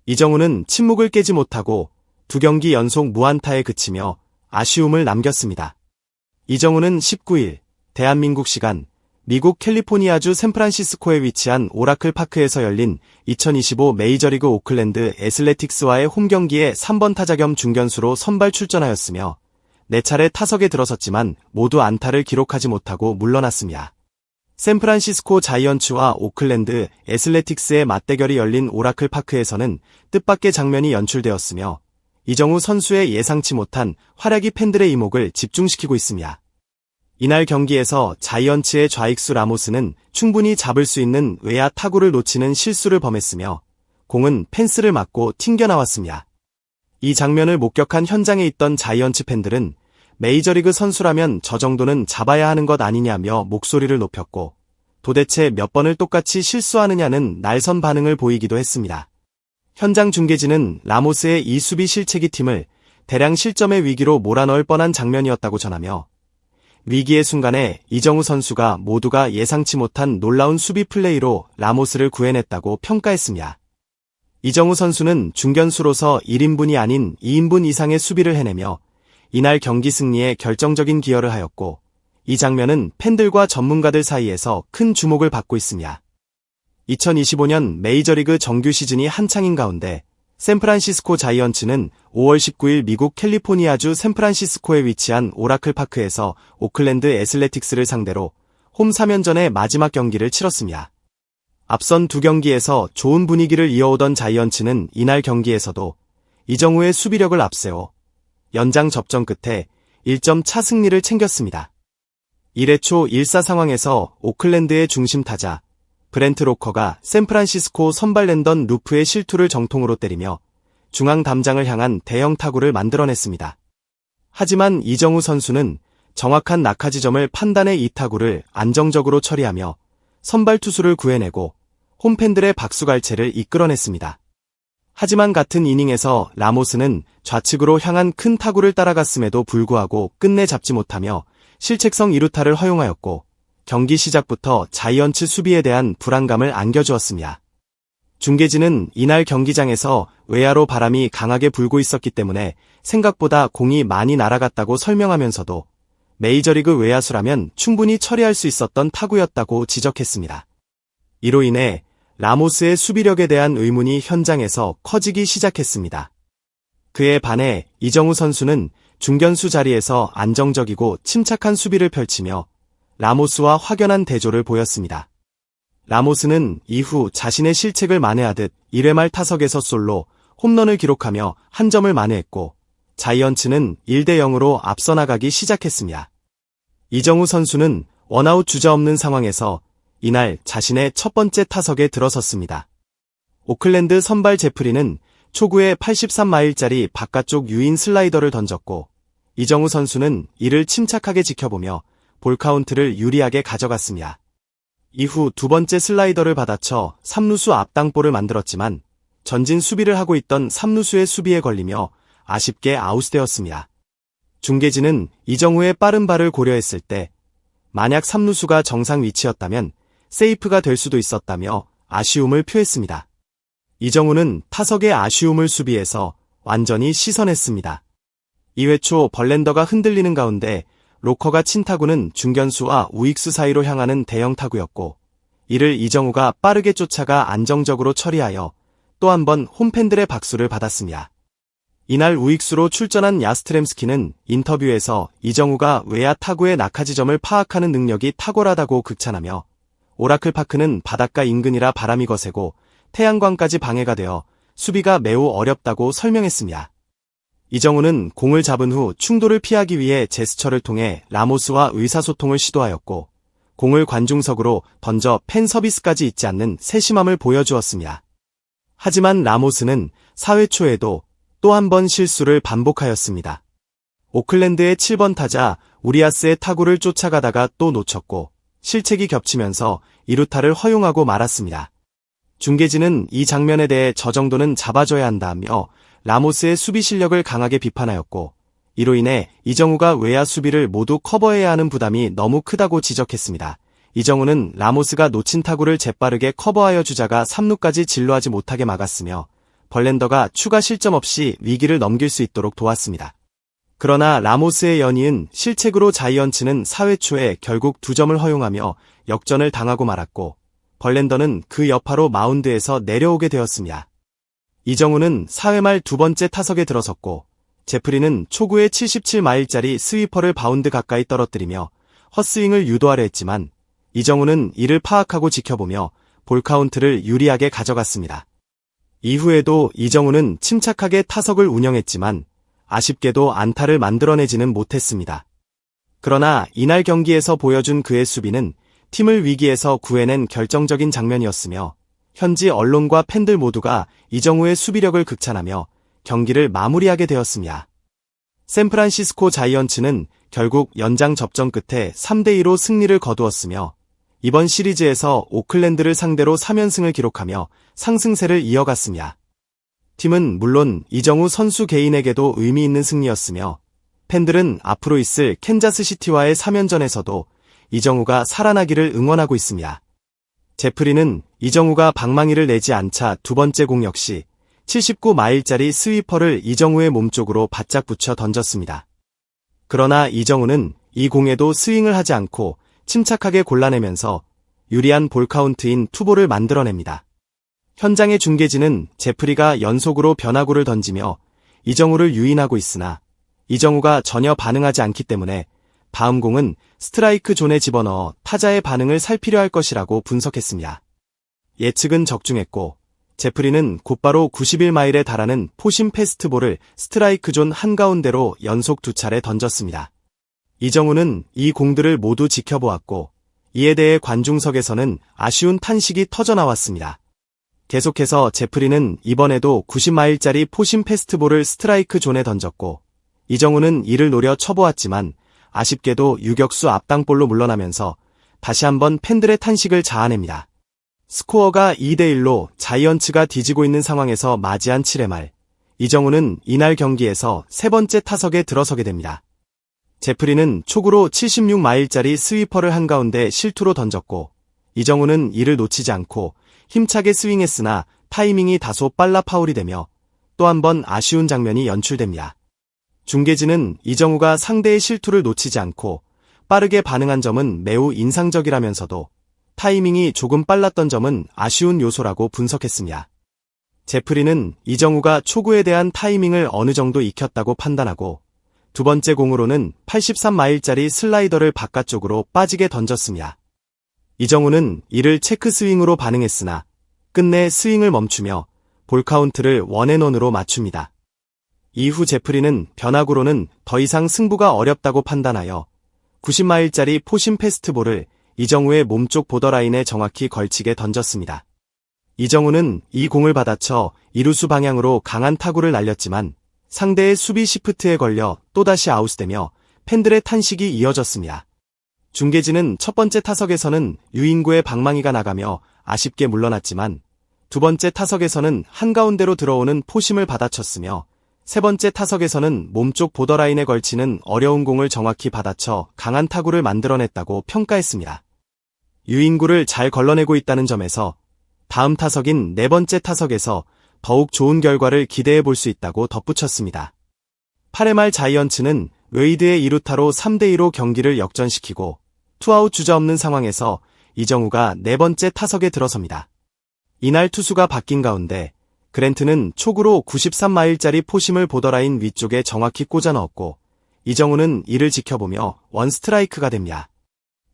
이정우는 침묵을 깨지 못하고 2경기 연속 무안타에 그치며 아쉬움을 남겼습니다. 이정우는 19일 대한민국 시간 미국 캘리포니아주 샌프란시스코에 위치한 오라클 파크에서 열린 2025 메이저리그 오클랜드 애슬레틱스와의 홈경기에 3번 타자 겸 중견수로 선발 출전하였으며 4차례 타석에 들어섰지만 모두 안타를 기록하지 못하고 물러났습니다. 샌프란시스코 자이언츠와 오클랜드 애슬레틱스의 맞대결이 열린 오라클 파크에서는 뜻밖의 장면이 연출되었으며 이정우 선수의 예상치 못한 활약이 팬들의 이목을 집중시키고 있습니다. 이날 경기에서 자이언츠의 좌익수 라모스는 충분히 잡을 수 있는 외야 타구를 놓치는 실수를 범했으며 공은 펜스를 맞고 튕겨나왔습니다. 이 장면을 목격한 현장에 있던 자이언츠 팬들은 메이저리그 선수라면 저 정도는 잡아야 하는 것 아니냐며 목소리를 높였고 도대체 몇 번을 똑같이 실수하느냐는 날선 반응을 보이기도 했습니다. 현장 중계진은 라모스의 이 수비 실책이 팀을 대량 실점의 위기로 몰아넣을 뻔한 장면이었다고 전하며 위기의 순간에 이정우 선수가 모두가 예상치 못한 놀라운 수비 플레이로 라모스를 구해냈다고 평가했습니다. 이정우 선수는 중견수로서 1인분이 아닌 2인분 이상의 수비를 해내며 이날 경기 승리에 결정적인 기여를 하였고 이 장면은 팬들과 전문가들 사이에서 큰 주목을 받고 있습니다. 2025년 메이저리그 정규 시즌이 한창인 가운데 샌프란시스코 자이언츠는 5월 19일 미국 캘리포니아주 샌프란시스코에 위치한 오라클 파크에서 오클랜드 애슬레틱스를 상대로 홈 3연전의 마지막 경기를 치렀습니다. 앞선 2경기에서 좋은 분위기를 이어오던 자이언츠는 이날 경기에서도 이정우의 수비력을 앞세워 연장 접전 끝에 1점 차 승리를 챙겼습니다. 1회 초 1사 상황에서 오클랜드의 중심 타자 브렌트 로커가 샌프란시스코 선발 랜던 루프의 실투를 정통으로 때리며 중앙 담장을 향한 대형 타구를 만들어냈습니다. 하지만 이정우 선수는 정확한 낙하 지점을 판단해 이 타구를 안정적으로 처리하며 선발 투수를 구해내고 홈팬들의 박수갈채를 이끌어냈습니다. 하지만 같은 이닝에서 라모스는 좌측으로 향한 큰 타구를 따라갔음에도 불구하고 끝내 잡지 못하며 실책성 2루타를 허용하였고 경기 시작부터 자이언츠 수비에 대한 불안감을 안겨주었습니다. 중계진은 이날 경기장에서 외야로 바람이 강하게 불고 있었기 때문에 생각보다 공이 많이 날아갔다고 설명하면서도 메이저리그 외야수라면 충분히 처리할 수 있었던 타구였다고 지적했습니다. 이로 인해 라모스의 수비력에 대한 의문이 현장에서 커지기 시작했습니다. 그에 반해 이정우 선수는 중견수 자리에서 안정적이고 침착한 수비를 펼치며 라모스와 확연한 대조를 보였습니다. 라모스는 이후 자신의 실책을 만회하듯 1회 말 타석에서 솔로 홈런을 기록하며 한 점을 만회했고 자이언츠는 1대0으로 앞서 나가기 시작했습니다. 이정우 선수는 원아웃 주자 없는 상황에서 이날 자신의 첫 번째 타석에 들어섰습니다. 오클랜드 선발 제프리는 초구에 83마일짜리 바깥쪽 유인 슬라이더를 던졌고 이정우 선수는 이를 침착하게 지켜보며 볼 카운트를 유리하게 가져갔습니다. 이후 두 번째 슬라이더를 받아쳐 3루수 앞땅볼을 만들었지만 전진 수비를 하고 있던 3루수의 수비에 걸리며 아쉽게 아웃되었습니다. 중계진은 이정우의 빠른 발을 고려했을 때 만약 3루수가 정상 위치였다면 세이프가 될 수도 있었다며 아쉬움을 표했습니다. 이정우는 타석의 아쉬움을 수비해서 완전히 씻어냈습니다. 2회 초 벌랜더가 흔들리는 가운데 로커가 친 타구는 중견수와 우익수 사이로 향하는 대형 타구였고 이를 이정우가 빠르게 쫓아가 안정적으로 처리하여 또 한 번 홈팬들의 박수를 받았습니다. 이날 우익수로 출전한 야스트렘스키는 인터뷰에서 이정우가 외야 타구의 낙하 지점을 파악하는 능력이 탁월하다고 극찬하며 오라클 파크는 바닷가 인근이라 바람이 거세고 태양광까지 방해가 되어 수비가 매우 어렵다고 설명했습니다. 이정우는 공을 잡은 후 충돌을 피하기 위해 제스처를 통해 라모스와 의사소통을 시도하였고 공을 관중석으로 던져 팬 서비스까지 잊지 않는 세심함을 보여주었습니다. 하지만 라모스는 4회 초에도 또 한 번 실수를 반복하였습니다. 오클랜드의 7번 타자 우리아스의 타구를 쫓아가다가 또 놓쳤고 실책이 겹치면서 2루타를 허용하고 말았습니다. 중계진은 이 장면에 대해 저 정도는 잡아줘야 한다며 라모스의 수비 실력을 강하게 비판하였고 이로 인해 이정우가 외야 수비를 모두 커버해야 하는 부담이 너무 크다고 지적했습니다. 이정우는 라모스가 놓친 타구를 재빠르게 커버하여 주자가 3루까지 진루하지 못하게 막았으며 벌렌더가 추가 실점 없이 위기를 넘길 수 있도록 도왔습니다. 그러나 라모스의 연이은 실책으로 자이언츠는 4회 초에 결국 2점을 허용하며 역전을 당하고 말았고 벌렌더는 그 여파로 마운드에서 내려오게 되었습니다. 이정우는 4회 말 두 번째 타석에 들어섰고 제프리는 초구에 77마일짜리 스위퍼를 바운드 가까이 떨어뜨리며 헛스윙을 유도하려 했지만 이정우는 이를 파악하고 지켜보며 볼카운트를 유리하게 가져갔습니다. 이후에도 이정우는 침착하게 타석을 운영했지만 아쉽게도 안타를 만들어내지는 못했습니다. 그러나 이날 경기에서 보여준 그의 수비는 팀을 위기에서 구해낸 결정적인 장면이었으며 현지 언론과 팬들 모두가 이정우의 수비력을 극찬하며 경기를 마무리하게 되었습니다. 샌프란시스코 자이언츠는 결국 연장 접전 끝에 3대2로 승리를 거두었으며 이번 시리즈에서 오클랜드를 상대로 3연승을 기록하며 상승세를 이어갔습니다. 팀은 물론 이정우 선수 개인에게도 의미 있는 승리였으며 팬들은 앞으로 있을 캔자스시티와의 3연전에서도 이정우가 살아나기를 응원하고 있습니다. 제프리는 이정우가 방망이를 내지 않자 두 번째 공 역시 79마일짜리 스위퍼를 이정우의 몸쪽으로 바짝 붙여 던졌습니다. 그러나 이정우는 이 공에도 스윙을 하지 않고 침착하게 골라내면서 유리한 볼카운트인 투볼을 만들어냅니다. 현장의 중계진은 제프리가 연속으로 변화구를 던지며 이정우를 유인하고 있으나 이정우가 전혀 반응하지 않기 때문에 다음 공은 스트라이크 존에 집어넣어 타자의 반응을 살피려 할 것이라고 분석했습니다. 예측은 적중했고 제프리는 곧바로 91마일에 달하는 포심 패스트볼을 스트라이크 존 한가운데로 연속 2차례 던졌습니다. 이정우는 이 공들을 모두 지켜보았고 이에 대해 관중석에서는 아쉬운 탄식이 터져나왔습니다. 계속해서 제프리는 이번에도 90마일짜리 포심 패스트볼을 스트라이크 존에 던졌고 이정우는 이를 노려 쳐보았지만 아쉽게도 유격수 앞땅볼로 물러나면서 다시 한번 팬들의 탄식을 자아냅니다. 스코어가 2대1로 자이언츠가 뒤지고 있는 상황에서 맞이한 7회 말 이정우는 이날 경기에서 세 번째 타석에 들어서게 됩니다. 제프리는 초구로 76마일짜리 스위퍼를 한가운데 실투로 던졌고 이정우는 이를 놓치지 않고 힘차게 스윙했으나 타이밍이 다소 빨라 파울이 되며 또 한 번 아쉬운 장면이 연출됩니다. 중계진은 이정우가 상대의 실투를 놓치지 않고 빠르게 반응한 점은 매우 인상적이라면서도 타이밍이 조금 빨랐던 점은 아쉬운 요소라고 분석했습니다. 제프리는 이정우가 초구에 대한 타이밍을 어느 정도 익혔다고 판단하고 두 번째 공으로는 83마일짜리 슬라이더를 바깥쪽으로 빠지게 던졌습니다. 이정우는 이를 체크 스윙으로 반응했으나 끝내 스윙을 멈추며 볼카운트를 원앤원으로 맞춥니다. 이후 제프리는 변화구로는 더 이상 승부가 어렵다고 판단하여 90마일짜리 포심 패스트볼을 이정우의 몸쪽 보더라인에 정확히 걸치게 던졌습니다. 이정우는 이 공을 받아쳐 이루수 방향으로 강한 타구를 날렸지만 상대의 수비 시프트에 걸려 또다시 아웃되며 팬들의 탄식이 이어졌습니다. 중계진은 첫 번째 타석에서는 유인구의 방망이가 나가며 아쉽게 물러났지만 두 번째 타석에서는 한가운데로 들어오는 포심을 받아쳤으며 세 번째 타석에서는 몸쪽 보더라인에 걸치는 어려운 공을 정확히 받아쳐 강한 타구를 만들어냈다고 평가했습니다. 유인구를 잘 걸러내고 있다는 점에서 다음 타석인 네 번째 타석에서 더욱 좋은 결과를 기대해 볼 수 있다고 덧붙였습니다. 8회 말 자이언츠는 웨이드의 2루타로 3대2로 경기를 역전시키고 투아웃 주자 없는 상황에서 이정우가 네 번째 타석에 들어섭니다. 이날 투수가 바뀐 가운데 그랜트는 초구로 93마일짜리 포심을 보더라인 위쪽에 정확히 꽂아 넣었고 이정우는 이를 지켜보며 원스트라이크가 됩니다.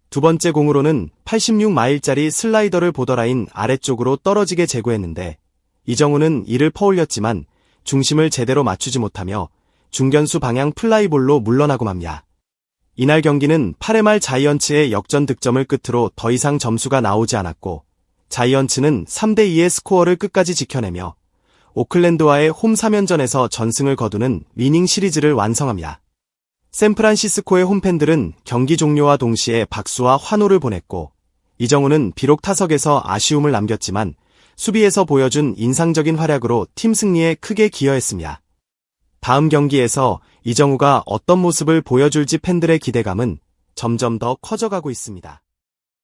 두 번째 공으로는 86마일짜리 슬라이더를 보더라인 아래쪽으로 떨어지게 제구했는데 이정우는 이를 퍼올렸지만 중심을 제대로 맞추지 못하며 중견수 방향 플라이볼로 물러나고 맙니다. 이날 경기는 8회 말 자이언츠의 역전 득점을 끝으로 더 이상 점수가 나오지 않았고 자이언츠는 3대2의 스코어를 끝까지 지켜내며 오클랜드와의 홈 3연전에서 전승을 거두는 위닝 시리즈를 완성합니다. 샌프란시스코의 홈팬들은 경기 종료와 동시에 박수와 환호를 보냈고 이정우는 비록 타석에서 아쉬움을 남겼지만 수비에서 보여준 인상적인 활약으로 팀 승리에 크게 기여했습니다. 다음 경기에서 이정우가 어떤 모습을 보여줄지 팬들의 기대감은 점점 더 커져가고 있습니다.